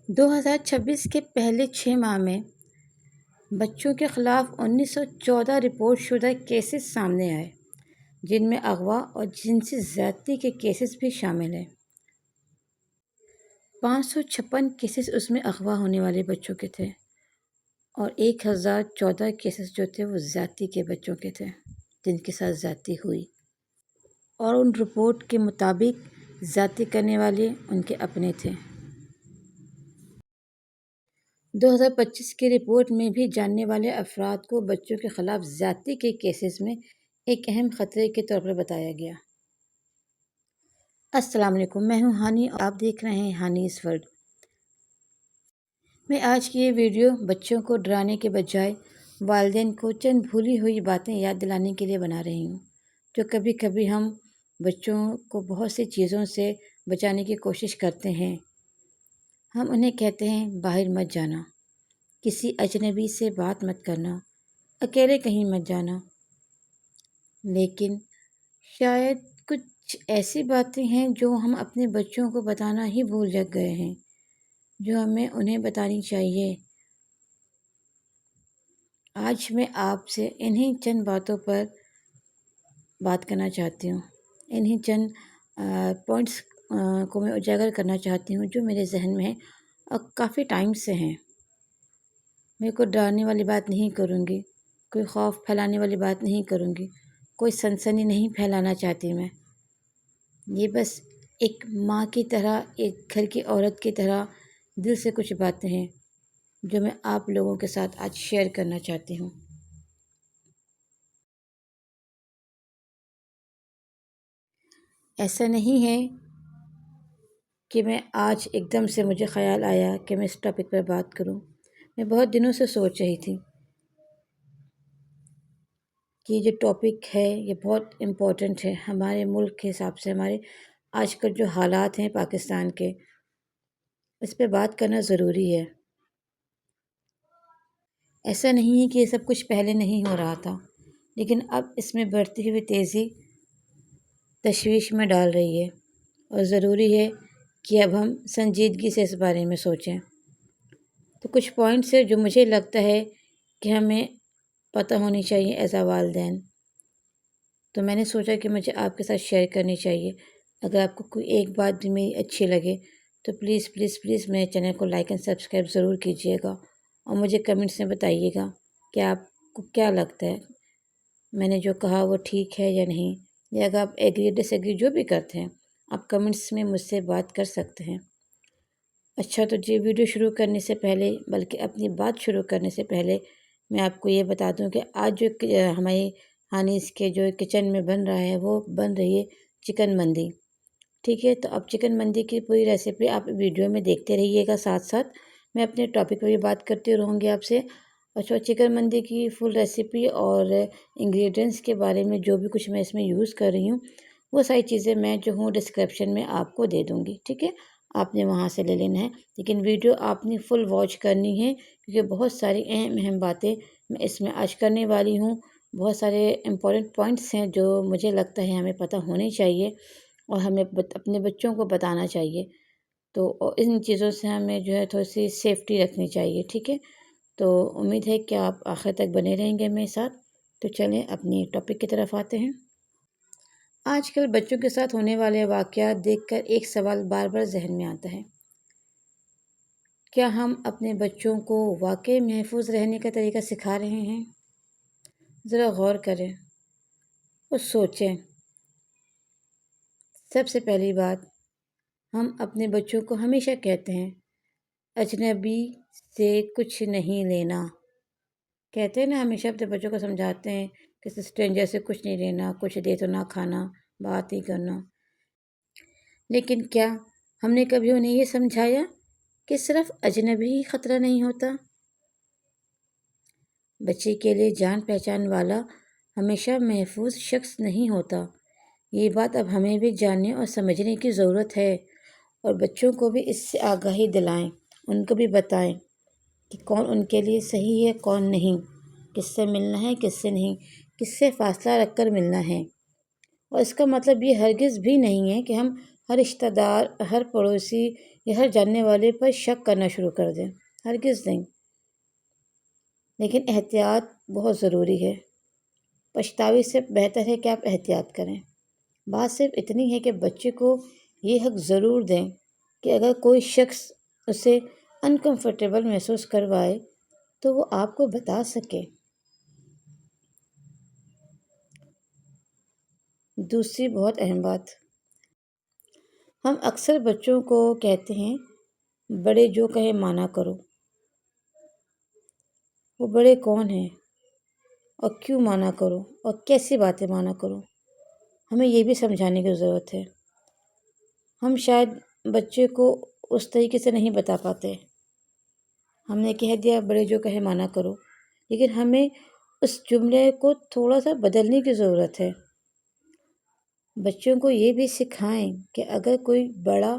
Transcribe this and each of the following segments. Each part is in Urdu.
2026 کے پہلے 6 ماہ میں بچوں کے خلاف 1914 رپورٹ شدہ کیسز سامنے آئے، جن میں اغوا اور جنسی زیادتی کے کیسز بھی شامل ہیں۔ 556 کیسز اس میں اغوا ہونے والے بچوں کے تھے اور 1014 کیسز جو تھے وہ زیادتی کے بچوں کے تھے جن کے ساتھ زیادتی ہوئی، اور ان رپورٹ کے مطابق زیادتی کرنے والے ان کے اپنے تھے۔ 2025 کی رپورٹ میں بھی جاننے والے افراد کو بچوں کے خلاف زیادتی کے کیسز میں ایک اہم خطرے کے طور پر بتایا گیا۔ السلام علیکم، میں ہوں ہانی اور آپ دیکھ رہے ہیں ہانیز ورلڈ۔ میں آج کی یہ ویڈیو بچوں کو ڈرانے کے بجائے والدین کو چند بھولی ہوئی باتیں یاد دلانے کے لیے بنا رہی ہوں، جو کبھی کبھی ہم بچوں کو بہت سی چیزوں سے بچانے کی کوشش کرتے ہیں۔ ہم انہیں کہتے ہیں باہر مت جانا، کسی اجنبی سے بات مت کرنا، اکیلے کہیں مت جانا، لیکن شاید کچھ ایسی باتیں ہیں جو ہم اپنے بچوں کو بتانا ہی بھول جگ گئے ہیں، جو ہمیں انہیں بتانی چاہیے۔ آج میں آپ سے انہیں چند باتوں پر بات کرنا چاہتی ہوں، انہیں چند پوائنٹس کو میں اجاگر کرنا چاہتی ہوں جو میرے ذہن میں ہیں اور کافی ٹائم سے ہیں۔ میں کوئی ڈرانے والی بات نہیں کروں گی، کوئی خوف پھیلانے والی بات نہیں کروں گی، کوئی سنسنی نہیں پھیلانا چاہتی میں۔ یہ بس ایک ماں کی طرح، ایک گھر کی عورت کی طرح دل سے کچھ باتیں ہیں جو میں آپ لوگوں کے ساتھ آج شیئر کرنا چاہتی ہوں۔ ایسا نہیں ہے کہ میں آج ایک دم سے مجھے خیال آیا کہ میں اس ٹاپک پر بات کروں۔ میں بہت دنوں سے سوچ رہی تھی کہ یہ جو ٹاپک ہے یہ بہت امپورٹنٹ ہے ہمارے ملک کے حساب سے، ہمارے آج کل جو حالات ہیں پاکستان کے، اس پہ بات کرنا ضروری ہے۔ ایسا نہیں ہے کہ یہ سب کچھ پہلے نہیں ہو رہا تھا، لیکن اب اس میں بڑھتی ہوئی تیزی تشویش میں ڈال رہی ہے، اور ضروری ہے کہ اب ہم سنجیدگی سے اس بارے میں سوچیں۔ تو کچھ پوائنٹس ہیں جو مجھے لگتا ہے کہ ہمیں پتہ ہونی چاہیے ایز اے والدین، تو میں نے سوچا کہ مجھے آپ کے ساتھ شیئر کرنی چاہیے۔ اگر آپ کو کوئی ایک بات بھی میری اچھی لگے تو پلیز پلیز پلیز میرے چینل کو لائک اینڈ سبسکرائب ضرور کیجیے گا، اور مجھے کمنٹس میں بتائیے گا کہ آپ کو کیا لگتا ہے، میں نے جو کہا وہ ٹھیک ہے یا نہیں، یا اگر آپ ایگری ڈس ایگری جو بھی کرتے ہیں آپ کمنٹس میں مجھ سے بات کر سکتے ہیں۔ اچھا، تو جی ویڈیو شروع کرنے سے پہلے، بلکہ اپنی بات شروع کرنے سے پہلے، میں آپ کو یہ بتا دوں کہ آج جو ہماری ہانیز کے جو کچن میں بن رہا ہے وہ بن رہی ہے چکن مندی، ٹھیک ہے؟ تو اب چکن مندی کی پوری ریسیپی آپ ویڈیو میں دیکھتے رہیے گا، ساتھ ساتھ میں اپنے ٹاپک پہ بھی بات کرتی رہوں گی آپ سے۔ اچھا، چکن مندی کی فل ریسیپی اور انگریڈینٹس کے بارے میں جو بھی کچھ میں اس میں یوز کر رہی ہوں وہ ساری چیزیں میں جو ہوں ڈسکرپشن میں آپ کو دے دوں گی، ٹھیک ہے؟ آپ نے وہاں سے لے لینا ہے، لیکن ویڈیو آپ نے فل واچ کرنی ہے کیونکہ بہت ساری اہم باتیں میں اس میں آج کرنے والی ہوں۔ بہت سارے امپورٹنٹ پوائنٹس ہیں جو مجھے لگتا ہے ہمیں پتہ ہونے چاہیے اور ہمیں اپنے بچوں کو بتانا چاہیے، تو ان چیزوں سے ہمیں جو ہے تھوڑی سی سیفٹی رکھنی چاہیے، ٹھیک ہے؟ تو امید ہے کہ آپ آخر تک بنے رہیں گے میرے ساتھ۔ تو چلیں اپنی ٹاپک کی طرف آتے ہیں۔ آج کل بچوں کے ساتھ ہونے والے واقعات دیکھ کر ایک سوال بار بار ذہن میں آتا ہے، کیا ہم اپنے بچوں کو واقعی محفوظ رہنے کا طریقہ سکھا رہے ہیں؟ ذرا غور کریں اور سوچیں۔ سب سے پہلی بات، ہم اپنے بچوں کو ہمیشہ کہتے ہیں اجنبی سے کچھ نہیں لینا، کہتے ہیں نا، ہمیشہ اپنے بچوں کو سمجھاتے ہیں کہ اسٹرینجر سے کچھ نہیں لینا، کچھ دے تو نہ کھانا، بات ہی کرنا، لیکن کیا ہم نے کبھی انہیں یہ سمجھایا کہ صرف اجنبی ہی خطرہ نہیں ہوتا؟ بچے کے لیے جان پہچان والا ہمیشہ محفوظ شخص نہیں ہوتا۔ یہ بات اب ہمیں بھی جاننے اور سمجھنے کی ضرورت ہے، اور بچوں کو بھی اس سے آگاہی دلائیں، ان کو بھی بتائیں کہ کون ان کے لیے صحیح ہے کون نہیں، کس سے ملنا ہے کس سے نہیں، کس سے فاصلہ رکھ کر ملنا ہے۔ اور اس کا مطلب یہ ہرگز بھی نہیں ہے کہ ہم ہر رشتہ دار، ہر پڑوسی یا ہر جاننے والے پر شک کرنا شروع کر دیں، ہرگز نہیں۔ لیکن احتیاط بہت ضروری ہے۔ پچھتاوے سے بہتر ہے کہ آپ احتیاط کریں۔ بات صرف اتنی ہے کہ بچے کو یہ حق ضرور دیں کہ اگر کوئی شخص اسے انکمفرٹیبل محسوس کروائے تو وہ آپ کو بتا سکے۔ دوسری بہت اہم بات، ہم اکثر بچوں کو کہتے ہیں بڑے جو کہیں مانا کرو۔ وہ بڑے کون ہیں اور کیوں مانا کرو اور کیسی باتیں مانا کرو؟ ہمیں یہ بھی سمجھانے کی ضرورت ہے۔ ہم شاید بچے کو اس طریقے سے نہیں بتا پاتے۔ ہم نے کہہ دیا بڑے جو کہیں مانا کرو، لیکن ہمیں اس جملے کو تھوڑا سا بدلنے کی ضرورت ہے۔ بچوں کو یہ بھی سکھائیں کہ اگر کوئی بڑا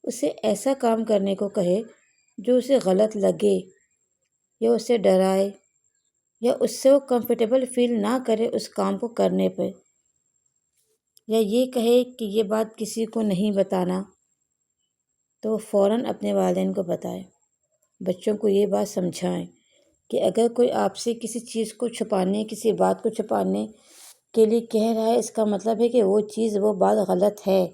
اسے ایسا کام کرنے کو کہے جو اسے غلط لگے یا اسے ڈرائے یا اس سے وہ کمفرٹیبل فیل نہ کرے اس کام کو کرنے پہ، یا یہ کہے کہ یہ بات کسی کو نہیں بتانا، تو وہ فوراً اپنے والدین کو بتائے۔ بچوں کو یہ بات سمجھائیں کہ اگر کوئی آپ سے کسی چیز کو چھپانے، کسی بات کو چھپانے کے لیے کہہ رہا ہے، اس کا مطلب ہے کہ وہ چیز، وہ بات غلط ہے۔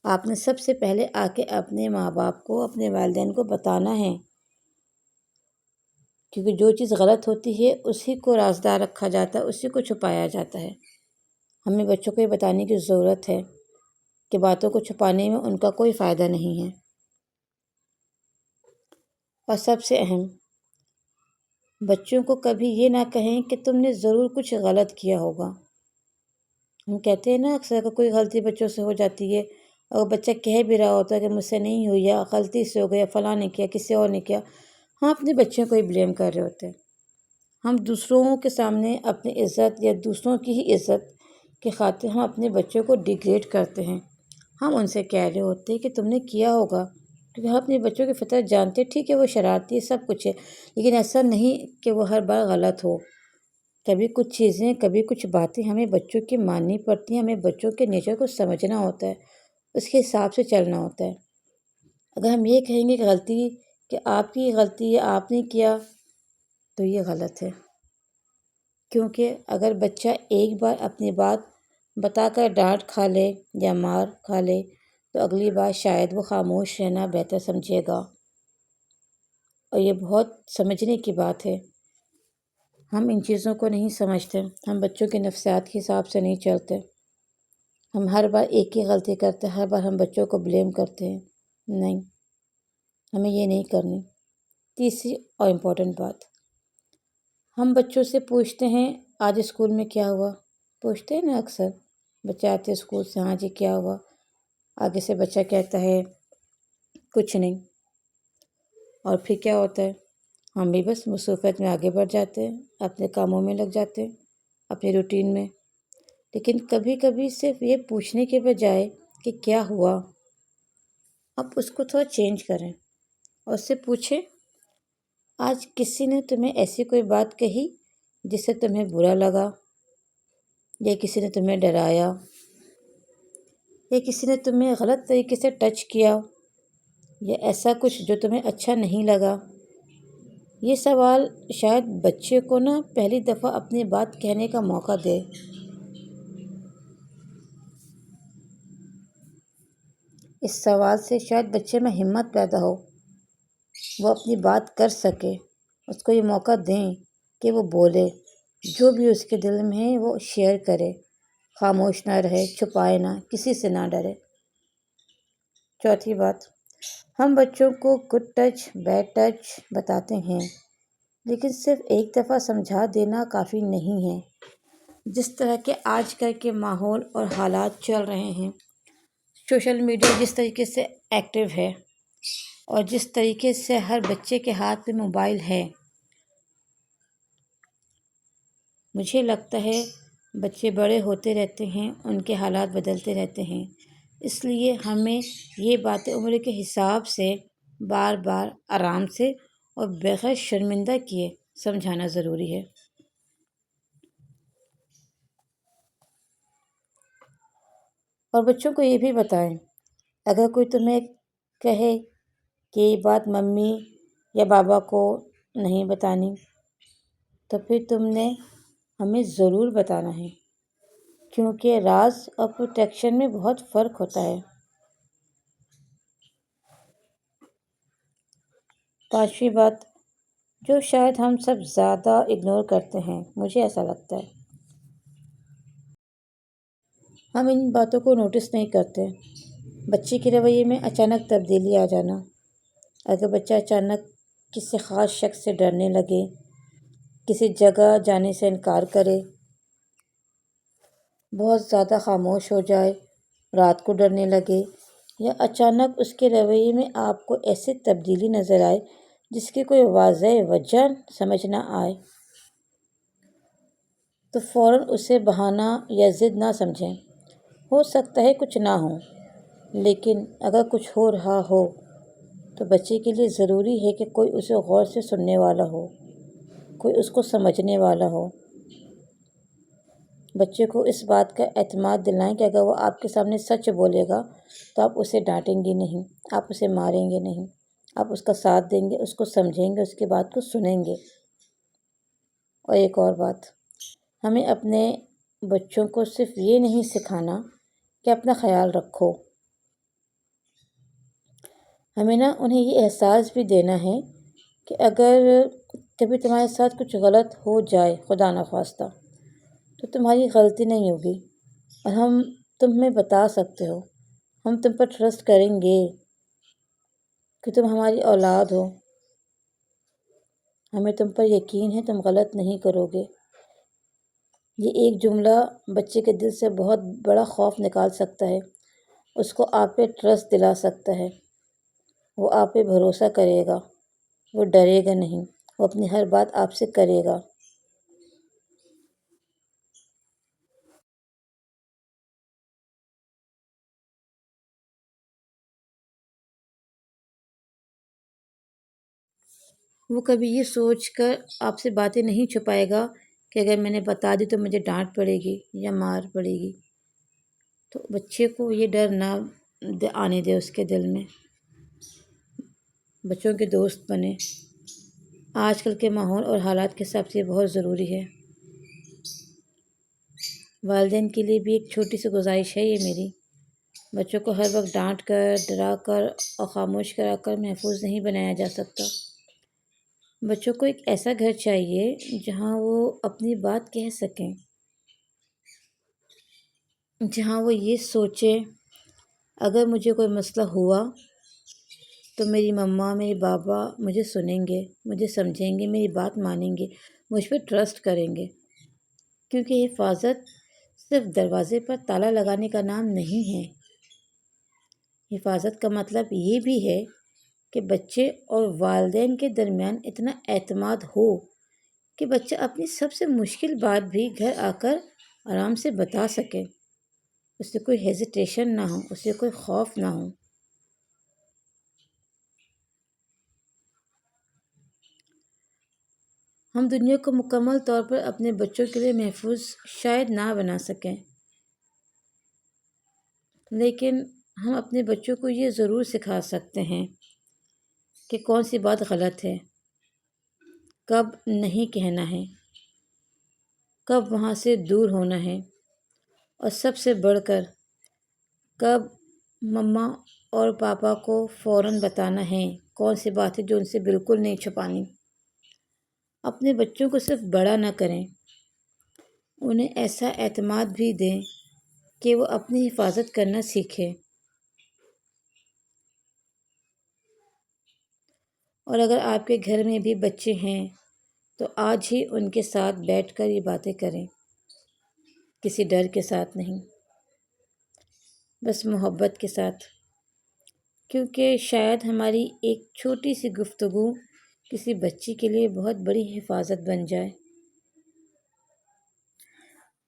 آپ نے سب سے پہلے آ کے اپنے ماں باپ کو، اپنے والدین کو بتانا ہے، کیونکہ جو چیز غلط ہوتی ہے اسی کو رازدار رکھا جاتا ہے، اسی کو چھپایا جاتا ہے۔ ہمیں بچوں کو یہ بتانے کی ضرورت ہے کہ باتوں کو چھپانے میں ان کا کوئی فائدہ نہیں ہے۔ اور سب سے اہم، بچوں کو کبھی یہ نہ کہیں کہ تم نے ضرور کچھ غلط کیا ہوگا۔ ہم کہتے ہیں نا اکثر کوئی غلطی بچوں سے ہو جاتی ہے اور بچہ کہہ بھی رہا ہوتا ہے کہ مجھ سے نہیں ہوئی، یا غلطی سے ہو گیا، فلاں نے کیا، کسی اور نے کیا، ہم اپنے بچوں کو ہی بلیم کر رہے ہوتے ہیں۔ ہم دوسروں کے سامنے اپنی عزت یا دوسروں کی ہی عزت کی خاطر ہم اپنے بچوں کو ڈیگریڈ کرتے ہیں۔ ہم ان سے کہہ رہے ہوتے ہیں کہ تم نے کیا ہوگا، کیونکہ ہم اپنے بچوں کی فطرت جانتے ہیں، ٹھیک ہے وہ شرارتی ہے، سب کچھ ہے، لیکن ایسا نہیں کہ وہ ہر بار غلط ہو۔ کبھی کچھ چیزیں، کبھی کچھ باتیں ہمیں بچوں کی ماننی پڑتی ہیں، ہمیں بچوں کے نیچر کو سمجھنا ہوتا ہے، اس کے حساب سے چلنا ہوتا ہے۔ اگر ہم یہ کہیں گے کہ غلطی، کہ آپ کی غلطی ہے، آپ نے کیا، تو یہ غلط ہے۔ کیونکہ اگر بچہ ایک بار اپنی بات بتا کر ڈانٹ کھا لے یا مار کھا لے تو اگلی بار شاید وہ خاموش رہنا بہتر سمجھے گا۔ اور یہ بہت سمجھنے کی بات ہے۔ ہم ان چیزوں کو نہیں سمجھتے، ہم بچوں کے نفسیات کے حساب سے نہیں چلتے۔ ہم ہر بار ایک ہی غلطی کرتے ہیں، ہر بار ہم بچوں کو بلیم کرتے ہیں۔ نہیں، ہمیں یہ نہیں کرنی۔ تیسری اور امپورٹنٹ بات، ہم بچوں سے پوچھتے ہیں آج اسکول میں کیا ہوا؟ پوچھتے ہیں نا اکثر، بچے آتے ہیں اسکول سے، ہاں جی کیا ہوا؟ آگے سے بچہ کہتا ہے کچھ نہیں، اور پھر کیا ہوتا ہے؟ ہم بھی بس مصروفیت میں آگے بڑھ جاتے ہیں، اپنے کاموں میں لگ جاتے ہیں، اپنے روٹین میں۔ لیکن کبھی کبھی صرف یہ پوچھنے کے بجائے کہ کیا ہوا، اب اس کو تھوڑا چینج کریں اور اس سے پوچھیں آج کسی نے تمہیں ایسی کوئی بات کہی جس سے تمہیں برا لگا، یا کسی نے تمہیں ڈرایا، یا کسی نے تمہیں غلط طریقے سے ٹچ کیا، یا ایسا کچھ جو تمہیں اچھا نہیں لگا؟ یہ سوال شاید بچے کو نا پہلی دفعہ اپنی بات کہنے کا موقع دے۔ اس سوال سے شاید بچے میں ہمت پیدا ہو، وہ اپنی بات کر سکے، اس کو یہ موقع دیں کہ وہ بولے، جو بھی اس کے دل میں ہے وہ شیئر کرے، خاموش نہ رہے، چھپائے نہ، کسی سے نہ ڈرے۔ چوتھی بات، ہم بچوں کو گڈ ٹچ، بیڈ ٹچ بتاتے ہیں، لیکن صرف ایک دفعہ سمجھا دینا کافی نہیں ہے۔ جس طرح کے آج کل کے ماحول اور حالات چل رہے ہیں، سوشل میڈیا جس طریقے سے ایکٹیو ہے اور جس طریقے سے ہر بچے کے ہاتھ میں موبائل ہے، مجھے لگتا ہے بچے بڑے ہوتے رہتے ہیں، ان کے حالات بدلتے رہتے ہیں، اس لیے ہمیں یہ باتیں عمر کے حساب سے بار بار آرام سے اور بغیر شرمندہ کیے سمجھانا ضروری ہے۔ اور بچوں کو یہ بھی بتائیں اگر کوئی تمہیں کہے کہ یہ بات ممی یا بابا کو نہیں بتانی تو پھر تم نے ہمیں ضرور بتانا ہے، کیونکہ راز اور پروٹیکشن میں بہت فرق ہوتا ہے۔ پانچویں بات جو شاید ہم سب زیادہ اگنور کرتے ہیں، مجھے ایسا لگتا ہے، ہم ان باتوں کو نوٹس نہیں کرتے۔ بچے کے رویے میں اچانک تبدیلی آ جانا، اگر بچہ اچانک کسی خاص شخص سے ڈرنے لگے، کسی جگہ جانے سے انکار کرے، بہت زیادہ خاموش ہو جائے، رات کو ڈرنے لگے، یا اچانک اس کے رویے میں آپ کو ایسی تبدیلی نظر آئے جس کی کوئی واضح وجہ سمجھ نہ آئے، تو فوراً اسے بہانہ یا ضد نہ سمجھیں۔ ہو سکتا ہے کچھ نہ ہو، لیکن اگر کچھ ہو رہا ہو تو بچے کے لیے ضروری ہے کہ کوئی اسے غور سے سننے والا ہو، کوئی اس کو سمجھنے والا ہو۔ بچے کو اس بات کا اعتماد دلائیں کہ اگر وہ آپ کے سامنے سچ بولے گا تو آپ اسے ڈانٹیں گے نہیں، آپ اسے ماریں گے نہیں، آپ اس کا ساتھ دیں گے، اس کو سمجھیں گے، اس کی بات کو سنیں گے۔ اور ایک اور بات، ہمیں اپنے بچوں کو صرف یہ نہیں سکھانا کہ اپنا خیال رکھو، ہمیں انہیں یہ احساس بھی دینا ہے کہ اگر کبھی تمہارے ساتھ کچھ غلط ہو جائے، خدا نخواستہ، تو تمہاری غلطی نہیں ہوگی اور ہم تمہیں بتا سکتے ہو، ہم تم پر ٹرسٹ کریں گے کہ تم ہماری اولاد ہو، ہمیں تم پر یقین ہے، تم غلط نہیں کرو گے۔ یہ ایک جملہ بچے کے دل سے بہت بڑا خوف نکال سکتا ہے، اس کو آپ پہ ٹرسٹ دلا سکتا ہے، وہ آپ پہ بھروسہ کرے گا، وہ ڈرے گا نہیں، وہ اپنی ہر بات آپ سے کرے گا۔ وہ کبھی یہ سوچ کر آپ سے باتیں نہیں چھپائے گا کہ اگر میں نے بتا دی تو مجھے ڈانٹ پڑے گی یا مار پڑے گی، تو بچے کو یہ ڈر نہ آنے دے اس کے دل میں، بچوں کے دوست بنے۔ آج کل کے ماحول اور حالات کے حساب سے یہ بہت ضروری ہے۔ والدین کے لیے بھی ایک چھوٹی سی گزارش ہے یہ میری، بچوں کو ہر وقت ڈانٹ کر، ڈرا کر اور خاموش کرا کر محفوظ نہیں بنایا جا سکتا۔ بچوں کو ایک ایسا گھر چاہیے جہاں وہ اپنی بات کہہ سکیں، جہاں وہ یہ سوچیں اگر مجھے کوئی مسئلہ ہوا تو میری مما، میرے بابا مجھے سنیں گے، مجھے سمجھیں گے، میری بات مانیں گے، مجھ پہ ٹرسٹ کریں گے، کیونکہ حفاظت صرف دروازے پر تالا لگانے کا نام نہیں ہے۔ حفاظت کا مطلب یہ بھی ہے کہ بچے اور والدین کے درمیان اتنا اعتماد ہو کہ بچہ اپنی سب سے مشکل بات بھی گھر آ کر آرام سے بتا سکے، اس سے کوئی ہیزیٹیشن نہ ہو، اس سے کوئی خوف نہ ہو۔ ہم دنیا کو مکمل طور پر اپنے بچوں کے لیے محفوظ شاید نہ بنا سکیں، لیکن ہم اپنے بچوں کو یہ ضرور سکھا سکتے ہیں کہ کون سی بات غلط ہے، کب نہیں کہنا ہے، کب وہاں سے دور ہونا ہے، اور سب سے بڑھ کر کب مما اور پاپا کو فوراً بتانا ہے، کون سی بات ہے جو ان سے بالکل نہیں چھپانی۔ اپنے بچوں کو صرف بڑا نہ کریں، انہیں ایسا اعتماد بھی دیں کہ وہ اپنی حفاظت کرنا سیکھیں، اور اگر آپ کے گھر میں بھی بچے ہیں تو آج ہی ان کے ساتھ بیٹھ کر یہ باتیں کریں، کسی ڈر کے ساتھ نہیں، بس محبت کے ساتھ، کیونکہ شاید ہماری ایک چھوٹی سی گفتگو کسی بچی کے لیے بہت بڑی حفاظت بن جائے۔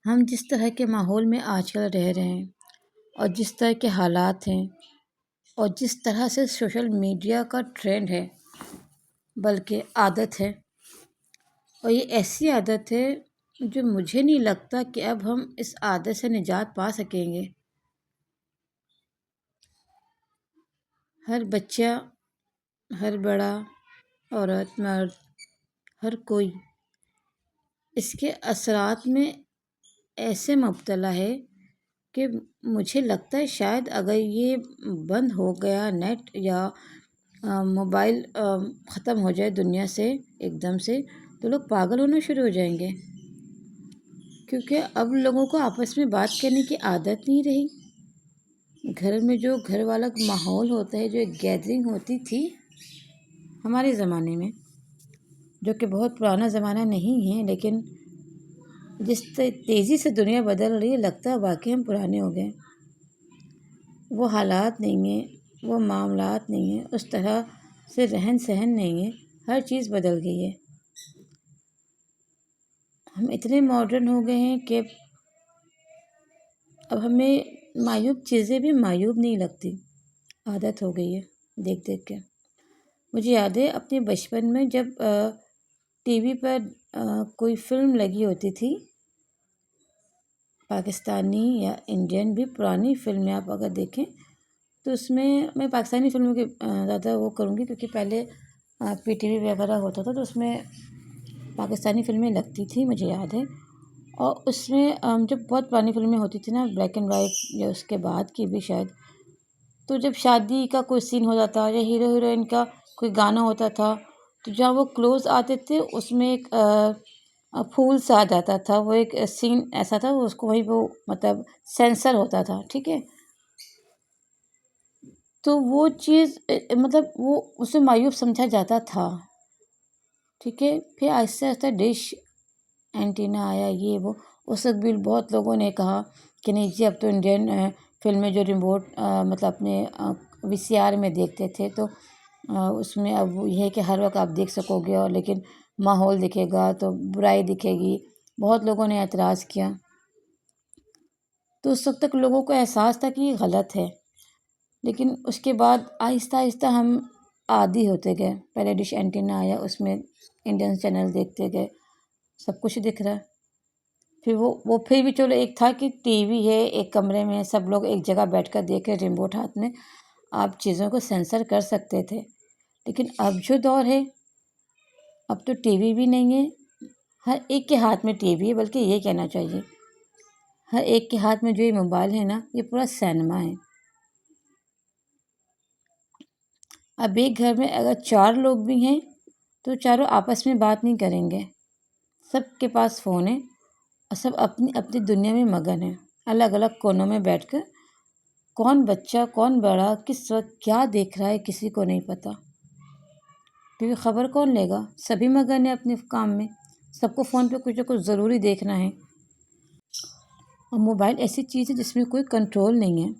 ہم جس طرح کے ماحول میں آج کل رہ رہے ہیں اور جس طرح کے حالات ہیں اور جس طرح سے سوشل میڈیا کا ٹرینڈ ہے، بلکہ عادت ہے، اور یہ ایسی عادت ہے جو مجھے نہیں لگتا کہ اب ہم اس عادت سے نجات پا سکیں گے۔ ہر بچہ، ہر بڑا، عورت، مرد، ہر کوئی اس کے اثرات میں ایسے مبتلا ہے کہ مجھے لگتا ہے شاید اگر یہ بند ہو گیا نیٹ یا موبائل ختم ہو جائے دنیا سے ایک دم سے، تو لوگ پاگل ہونا شروع ہو جائیں گے، کیونکہ اب لوگوں کو آپس میں بات کرنے کی عادت نہیں رہی۔ گھر میں جو گھر والا ماحول ہوتا ہے، جو ایک گیدرنگ ہوتی تھی ہمارے زمانے میں، جو کہ بہت پرانا زمانہ نہیں ہے، لیکن جس تیزی سے دنیا بدل رہی ہے لگتا ہے واقعی ہم پرانے ہو گئے۔ وہ حالات نہیں ہیں، وہ معاملات نہیں ہیں، اس طرح سے رہن سہن نہیں ہے، ہر چیز بدل گئی ہے۔ ہم اتنے ماڈرن ہو گئے ہیں کہ اب ہمیں معیوب چیزیں بھی معیوب نہیں لگتی، عادت ہو گئی ہے دیکھ دیکھ کے۔ مجھے یاد ہے اپنے بچپن میں جب ٹی وی پر کوئی فلم لگی ہوتی تھی، پاکستانی یا انڈین بھی پرانی فلمیں آپ اگر دیکھیں تو اس میں پاکستانی فلموں کی زیادہ وہ کروں گی، کیونکہ پہلے پی ٹی وی وغیرہ ہوتا تھا تو اس میں پاکستانی فلمیں لگتی تھیں، مجھے یاد ہے۔ اور اس میں جب بہت پرانی فلمیں ہوتی تھیں نا، بلیک اینڈ وائٹ یا اس کے بعد کی بھی شاید، تو جب شادی کا کوئی سین ہوتا تھا یا ہیرو ہیروئن کا کوئی گانا ہوتا تھا تو جہاں وہ کلوز آتے تھے اس میں ایک پھول سا آ جاتا تھا، وہ ایک سین ایسا تھا، وہ اس کو وہی وہ مطلب سینسر ہوتا تھا، ٹھیک ہے۔ تو وہ چیز مطلب وہ اسے معیوب سمجھا جاتا تھا، ٹھیک ہے۔ پھر آہستہ آہستہ ڈش اینٹینا آیا، یہ وہ، اس وقت بھی بہت لوگوں نے کہا کہ نہیں جی اب تو انڈین فلمیں جو ریموٹ مطلب اپنے وی سی آر میں دیکھتے تھے تو اس میں اب یہ ہے کہ ہر وقت آپ دیکھ سکو گے، اور لیکن ماحول دکھے گا تو برائی دکھے گی، بہت لوگوں نے اعتراض کیا۔ تو اس وقت تک لوگوں کو احساس تھا کہ یہ غلط ہے، لیکن اس کے بعد آہستہ آہستہ ہم عادی ہوتے گئے۔ پہلے ڈش اینٹینا آیا، اس میں انڈین چینل دیکھتے گئے، سب کچھ دکھ رہا ہے۔ پھر وہ پھر بھی چلو ایک تھا کہ ٹی وی ہے ایک کمرے میں، سب لوگ ایک جگہ بیٹھ کر دیکھ رہے، ریموٹ ہاتھ میں، آپ چیزوں کو سینسر کر سکتے تھے۔ لیکن اب جو دور ہے، اب تو ٹی وی بھی نہیں ہے، ہر ایک کے ہاتھ میں ٹی وی ہے، بلکہ یہ کہنا چاہیے ہر ایک کے ہاتھ میں جو یہ موبائل ہے نا، یہ پورا سینما ہے۔ اب ایک گھر میں اگر 4 لوگ بھی ہیں تو چاروں آپس میں بات نہیں کریں گے، سب کے پاس فون ہے اور سب اپنی اپنی دنیا میں مگن ہیں، الگ الگ کونوں میں بیٹھ کر۔ کون بچہ کون بڑا کس وقت کیا دیکھ رہا ہے کسی کو نہیں پتہ، کیونکہ خبر کون لے گا، سبھی مگن ہیں اپنے کام میں، سب کو فون پہ کچھ نہ کچھ ضروری دیکھنا ہے۔ اور موبائل ایسی چیز ہے جس میں کوئی کنٹرول نہیں ہے۔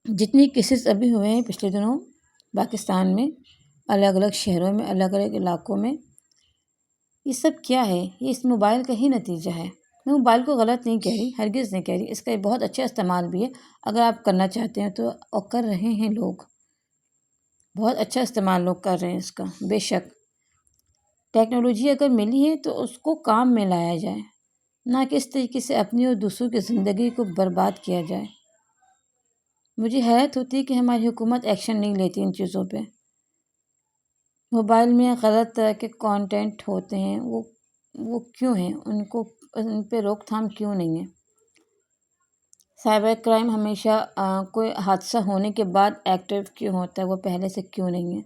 جتنی کیسز ابھی ہوئے ہیں پچھلے دنوں پاکستان میں، الگ الگ شہروں میں، الگ الگ علاقوں میں، یہ سب کیا ہے؟ یہ اس موبائل کا ہی نتیجہ ہے۔ میں موبائل کو غلط نہیں کہہ رہی، ہرگز نہیں کہہ رہی، اس کا ایک بہت اچھا استعمال بھی ہے، اگر آپ کرنا چاہتے ہیں تو، اور کر رہے ہیں لوگ، بہت اچھا استعمال لوگ کر رہے ہیں اس کا، بے شک۔ ٹیکنالوجی اگر ملی ہے تو اس کو کام میں لایا جائے، نہ کہ اس طریقے سے اپنی اور دوسروں کی زندگی کو برباد کیا جائے۔ مجھے حیرت ہوتی ہے کہ ہماری حکومت ایکشن نہیں لیتی ان چیزوں پہ۔ موبائل میں غلط طرح کے کانٹینٹ ہوتے ہیں، وہ کیوں ہیں؟ ان پہ روک تھام کیوں نہیں ہے؟ سائبر کرائم ہمیشہ کوئی حادثہ ہونے کے بعد ایکٹیو کیوں ہوتا ہے، وہ پہلے سے کیوں نہیں ہے؟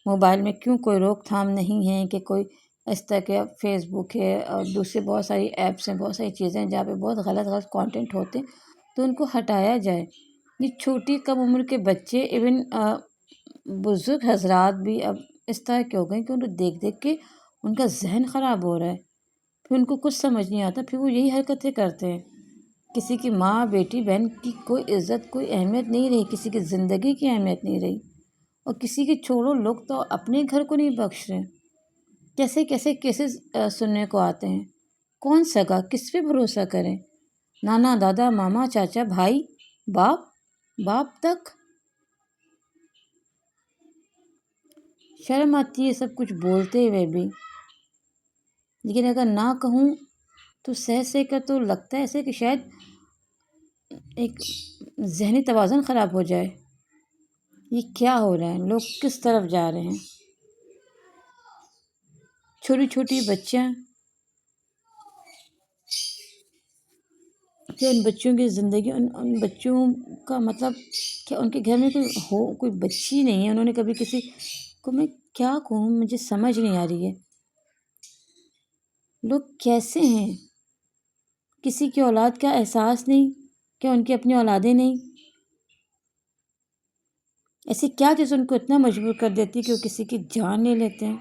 موبائل میں کیوں کوئی روک تھام نہیں ہے کہ کوئی اس طرح کے فیس بک ہے اور دوسرے بہت ساری ایپس ہیں، بہت ساری چیزیں ہیں جہاں پہ بہت غلط غلط کانٹینٹ ہوتے ہیں، تو ان کو ہٹایا جائے۔ یہ چھوٹی کم عمر کے بچے، ایون بزرگ حضرات بھی اب اس طرح کے ہو گئے کہ ان کو دیکھ دیکھ کے ان کا ذہن خراب ہو رہا ہے، پھر ان کو کچھ سمجھ نہیں آتا، پھر وہ یہی حرکتیں کرتے ہیں۔ کسی کی ماں بیٹی بہن کی کوئی عزت کوئی اہمیت نہیں رہی، کسی کی زندگی کی اہمیت نہیں رہی، اور کسی کی چھوڑو، لوگ تو اپنے گھر کو نہیں بخش رہے۔ کیسے کیسے کیسز سننے کو آتے ہیں، کون سگا، کس پہ بھروسہ کریں؟ نانا دادا ماما چاچا بھائی باپ تک۔ شرم آتی ہے سب کچھ بولتے ہوئے بھی، لیکن اگر نہ کہوں تو سہ کر تو لگتا ہے ایسے کہ شاید ایک ذہنی توازن خراب ہو جائے؟ یہ کیا ہو رہا ہے؟ لوگ کس طرف جا رہے ہیں؟ چھوٹی چھوٹی بچیاں، کہ ان بچوں کی زندگی، ان بچوں کا مطلب کیا ان کے گھر میں کوئی بچی نہیں ہے؟ انہوں نے کبھی کسی کو، میں کیا کہوں، مجھے سمجھ نہیں آ رہی ہے لوگ کیسے ہیں؟ کسی کی اولاد کا احساس نہیں؟ کیا ان کی اپنی اولادیں نہیں؟ ایسی کیا چیز ان کو اتنا مجبور کر دیتی ہے کہ وہ کسی کی جان لے لیتے ہیں،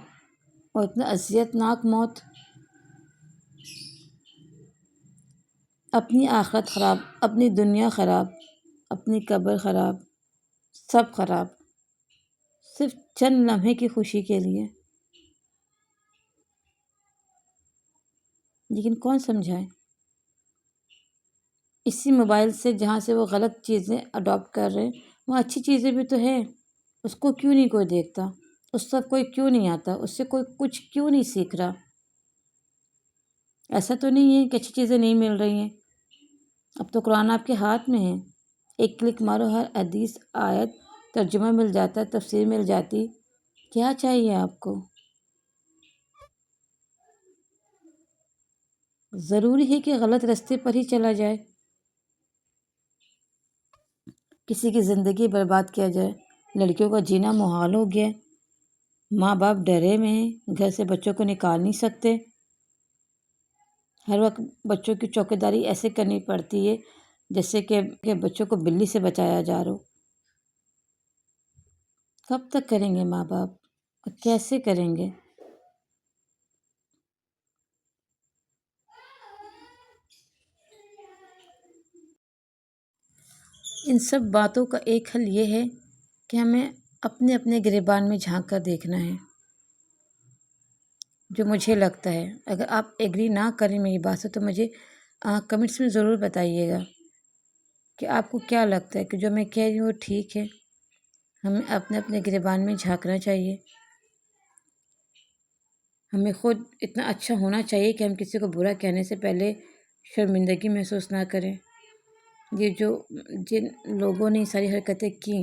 اور اتنا اذیت ناک موت؟ اپنی آخرت خراب، اپنی دنیا خراب، اپنی قبر خراب، سب خراب، صرف چند لمحے کی خوشی کے لیے۔ لیکن کون سمجھائے؟ اسی موبائل سے جہاں سے وہ غلط چیزیں اڈاپٹ کر رہے ہیں، وہاں اچھی چیزیں بھی تو ہے۔ اس کو کیوں نہیں کوئی دیکھتا؟ اس طرف کوئی کیوں نہیں آتا؟ اس سے کوئی کچھ کیوں نہیں سیکھ رہا؟ ایسا تو نہیں ہے کہ اچھی چیزیں نہیں مل رہی ہیں۔ اب تو قرآن آپ کے ہاتھ میں ہے، ایک کلک مارو، ہر حدیث آیت ترجمہ مل جاتا ہے، تفسیر مل جاتی۔ کیا چاہیے آپ کو؟ ضروری ہے کہ غلط راستے پر ہی چلا جائے، کسی کی زندگی برباد کیا جائے؟ لڑکیوں کا جینا محال ہو گیا، ماں باپ ڈرے میں ہیں، گھر سے بچوں کو نکال نہیں سکتے، ہر وقت بچوں کی چوکیداری ایسے کرنی پڑتی ہے جیسے کہ بچوں کو بلی سے بچایا جا رہا ہو۔ کب تک کریں گے ماں باپ، اور کیسے کریں گے؟ ان سب باتوں کا ایک حل یہ ہے کہ ہمیں اپنے اپنے گریبان میں جھانک کر دیکھنا ہے۔ جو مجھے لگتا ہے، اگر آپ ایگری نہ کریں میری بات سے تو مجھے کمنٹس میں ضرور بتائیے گا کہ آپ کو کیا لگتا ہے کہ جو میں کہہ رہی ہوں وہ ٹھیک ہے۔ ہمیں اپنے اپنے گریبان میں جھانکنا چاہیے، ہمیں خود اتنا اچھا ہونا چاہیے کہ ہم کسی کو برا کہنے سے پہلے شرمندگی محسوس نہ کریں۔ یہ جن لوگوں نے ساری حرکتیں کی،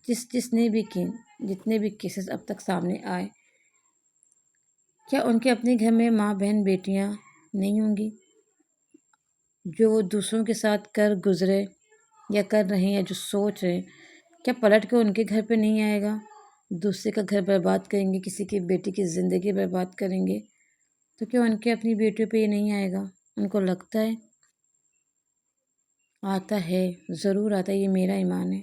جس نے بھی کی، جتنے بھی کیسز اب تک سامنے آئے، کیا ان کے اپنے گھر میں ماں بہن بیٹیاں نہیں ہوں گی؟ جو وہ دوسروں کے ساتھ کر گزرے یا کر رہے ہیں یا جو سوچ رہے ہیں، کیا پلٹ کے ان کے گھر پہ نہیں آئے گا؟ دوسرے کا گھر برباد کریں گے، کسی کی بیٹی کی زندگی برباد کریں گے، تو کیا ان کے اپنی بیٹیوں پہ یہ نہیں آئے گا؟ ان کو لگتا ہے؟ آتا ہے، ضرور آتا ہے، یہ میرا ایمان ہے۔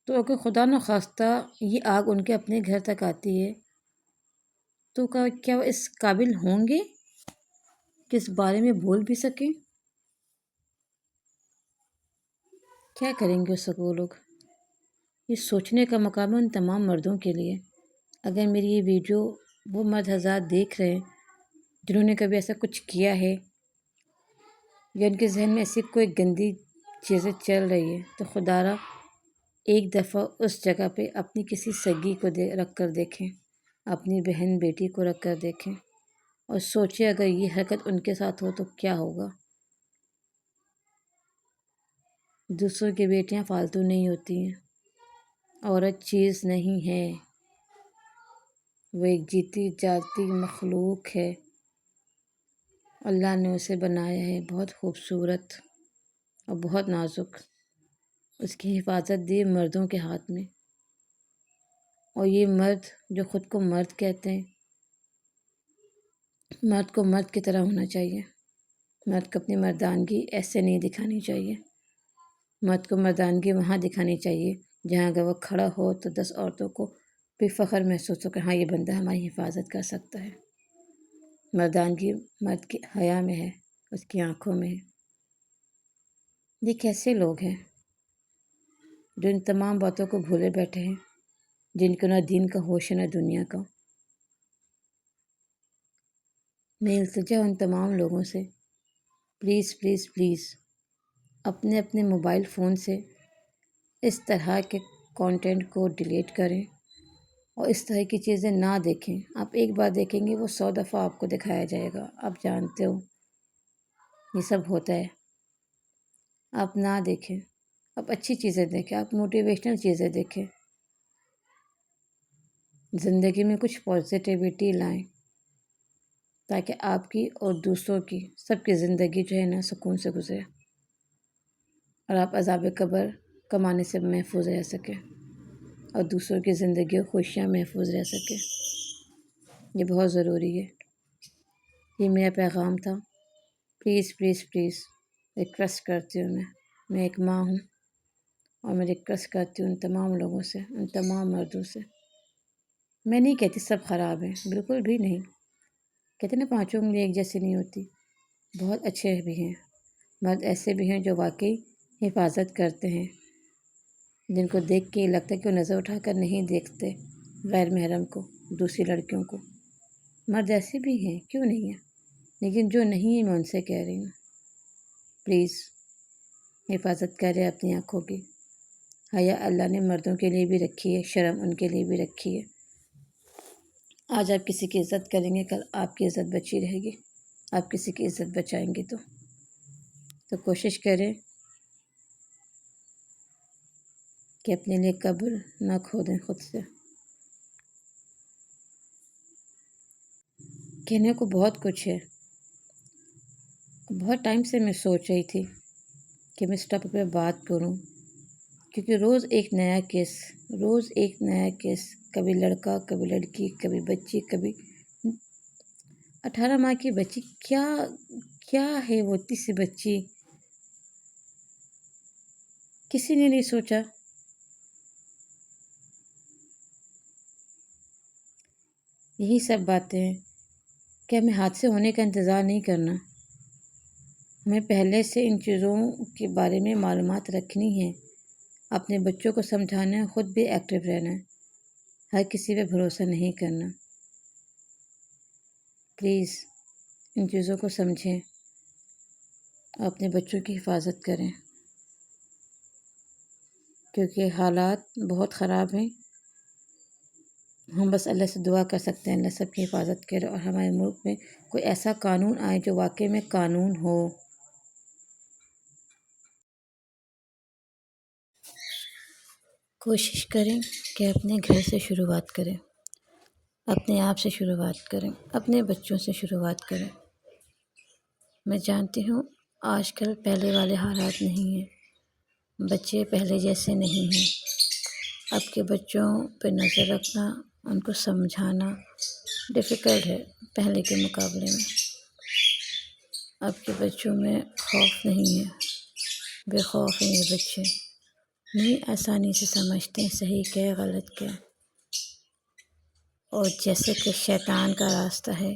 تو اگر خدا نخواستہ یہ آگ ان کے اپنے گھر تک آتی ہے تو کیا وہ اس قابل ہوں گے کہ اس بارے میں بول بھی سکیں؟ کیا کریں گے اس وقت وہ لوگ؟ یہ سوچنے کا مقام ہے ان تمام مردوں کے لیے۔ اگر میری یہ ویڈیو وہ مرد حضرات دیکھ رہے ہیں جنہوں نے کبھی ایسا کچھ کیا ہے، یا ان کے ذہن میں ایسی کوئی گندی چیزیں چل رہی ہے، تو خدا را ایک دفعہ اس جگہ پہ اپنی کسی سگی کو رکھ کر دیکھیں، اپنی بہن بیٹی کو رکھ کر دیکھیں، اور سوچیں اگر یہ حرکت ان کے ساتھ ہو تو کیا ہوگا۔ دوسروں کی بیٹیاں فالتو نہیں ہوتی ہیں، عورت چیز نہیں ہے، وہ ایک جیتی جاگتی مخلوق ہے، اللہ نے اسے بنایا ہے بہت خوبصورت اور بہت نازک۔ اس کی حفاظت دی مردوں کے ہاتھ میں، اور یہ مرد جو خود کو مرد کہتے ہیں، مرد کو مرد کی طرح ہونا چاہیے۔ مرد کو اپنی مردانگی ایسے نہیں دکھانی چاہیے۔ مرد کو مردانگی وہاں دکھانی چاہیے جہاں اگر وہ کھڑا ہو تو 10 عورتوں کو بھی فخر محسوس ہو کہ ہاں یہ بندہ ہماری حفاظت کر سکتا ہے۔ مردانگی مرد کی حیا میں ہے، اس کی آنکھوں میں ہے۔ یہ کیسے لوگ ہیں جو ان تمام باتوں کو بھولے بیٹھے ہیں، جن کو نہ دین کا ہوش ہے نہ دنیا کا؟ میں التجا ان تمام لوگوں سے، پلیز پلیز پلیز اپنے اپنے موبائل فون سے اس طرح کے کانٹینٹ کو ڈیلیٹ کریں اور اس طرح کی چیزیں نہ دیکھیں۔ آپ ایک بار دیکھیں گے، وہ 100 دفعہ آپ کو دکھایا جائے گا، آپ جانتے ہو۔ یہ سب ہوتا ہے۔ آپ نہ دیکھیں، آپ اچھی چیزیں دیکھیں، آپ موٹیویشنل چیزیں دیکھیں، زندگی میں کچھ پازیٹیوٹی لائیں تاکہ آپ کی اور دوسروں کی سب کی زندگی جو ہے نا سکون سے گزرے اور آپ عذاب قبر کمانے سے محفوظ رہ سکیں اور دوسروں کی زندگی اور خوشیاں محفوظ رہ سکیں۔ یہ بہت ضروری ہے۔ یہ میرا پیغام تھا۔ پلیز پلیز پلیز ریکویسٹ کرتی ہوں میں ایک ماں ہوں اور میں ریکویسٹ کرتی ہوں ان تمام لوگوں سے، ان تمام مردوں سے۔ میں نہیں کہتی سب خراب ہیں، بالکل بھی نہیں۔ کہتے ہیں نا پانچوں انگلی ایک جیسی نہیں ہوتی، بہت اچھے بھی ہیں، مرد ایسے بھی ہیں جو واقعی حفاظت کرتے ہیں، جن کو دیکھ کے یہ لگتا ہے کہ وہ نظر اٹھا کر نہیں دیکھتے غیر محرم کو، دوسری لڑکیوں کو۔ مرد ایسے بھی ہیں، کیوں نہیں ہیں، لیکن جو نہیں ہیں میں ان سے کہہ رہی ہوں پلیز حفاظت کرے اپنی آنکھوں کی۔ حیا اللہ نے مردوں کے لیے بھی رکھی ہے، شرم ان کے لیے بھی رکھی ہے۔ آج آپ کسی کی عزت کریں گے، کل آپ کی عزت بچی رہے گی، آپ کسی کی عزت بچائیں گے تو کوشش کریں کہ اپنے لیے قبر نہ کھودیں خود سے۔ کہنے کو بہت کچھ ہے، بہت ٹائم سے میں سوچ رہی تھی کہ میں اس ٹاپک پہ بات کروں، کیونکہ روز ایک نیا کیس، کبھی لڑکا، کبھی لڑکی، کبھی بچی، کبھی 18 ماہ کی بچی، کیا ہے وہ اتنی سی بچی، کسی نے نہیں سوچا۔ یہی سب باتیں ہیں کہ ہمیں حادثے ہونے کا انتظار نہیں کرنا، ہمیں پہلے سے ان چیزوں کے بارے میں معلومات رکھنی ہے، اپنے بچوں کو سمجھانا ہے، خود بھی ایکٹیو رہنا ہے، ہر کسی پہ بھروسہ نہیں کرنا۔ پلیز ان چیزوں کو سمجھیں اور اپنے بچوں کی حفاظت کریں، کیونکہ حالات بہت خراب ہیں۔ ہم بس اللہ سے دعا کر سکتے ہیں اللہ سب کی حفاظت کرے اور ہمارے ملک میں کوئی ایسا قانون آئے جو واقعی میں قانون ہو۔ کوشش کریں کہ اپنے گھر سے شروعات کریں، اپنے آپ سے شروعات کریں، اپنے بچوں سے شروعات کریں۔ میں جانتی ہوں آج کل پہلے والے حالات نہیں ہیں، بچے پہلے جیسے نہیں ہیں۔ اب کے بچوں پہ نظر رکھنا، ان کو سمجھانا ڈیفیکلٹ ہے پہلے کے مقابلے میں۔ اب کے بچوں میں خوف نہیں ہے، بے خوف ہیں یہ بچے، نہیں آسانی سے سمجھتے ہیں صحیح کیا ہے غلط کیا ہے۔ اور جیسے کہ شیطان کا راستہ ہے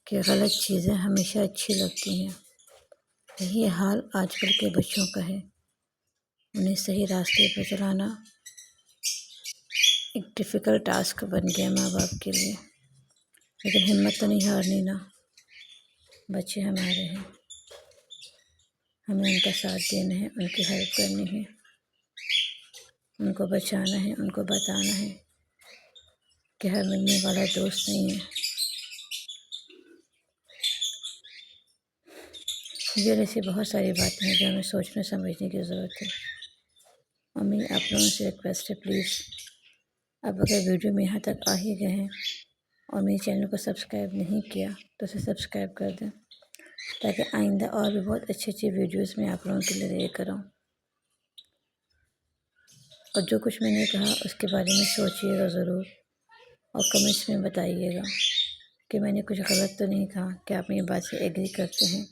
کہ غلط چیزیں ہمیشہ اچھی لگتی ہیں، یہی حال آج کل کے بچوں کا ہے۔ انہیں صحیح راستے پر چلانا ایک ڈیفیکلٹ ٹاسک بن گیا ماں باپ کے لیے، لیکن ہمت تو نہیں ہارنی نا، بچے ہمارے ہیں، ہمیں ان کا ساتھ دینا ہے، ان کی ہیلپ کرنی ہے، ان کو بچانا ہے، ان کو بتانا ہے کہ ہر ملنے والا دوست نہیں ہے۔ یہ ایسی بہت ساری باتیں ہیں جو ہمیں سوچنے سمجھنے کی ضرورت ہے۔ امی آپ لوگوں سے ریکویسٹ ہے پلیز، اب اگر ویڈیو میں یہاں تک آ ہی گئے ہیں اور میرے چینل کو سبسکرائب نہیں کیا تو اسے سبسکرائب کر دیں تاکہ آئندہ اور بھی بہت اچھی اچھی ویڈیوز میں آپ لوگوں کے لیے لے کر آؤں۔ اور جو کچھ میں نے کہا اس کے بارے میں سوچیے گا ضرور اور کمنٹس میں بتائیے گا کہ میں نے کچھ غلط تو نہیں کہا، کہ آپ میری بات سے ایگری کرتے ہیں۔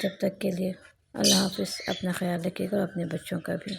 جب تک کے لیے اللہ حافظ، اپنا خیال رکھیے گا اور اپنے بچوں کا بھی۔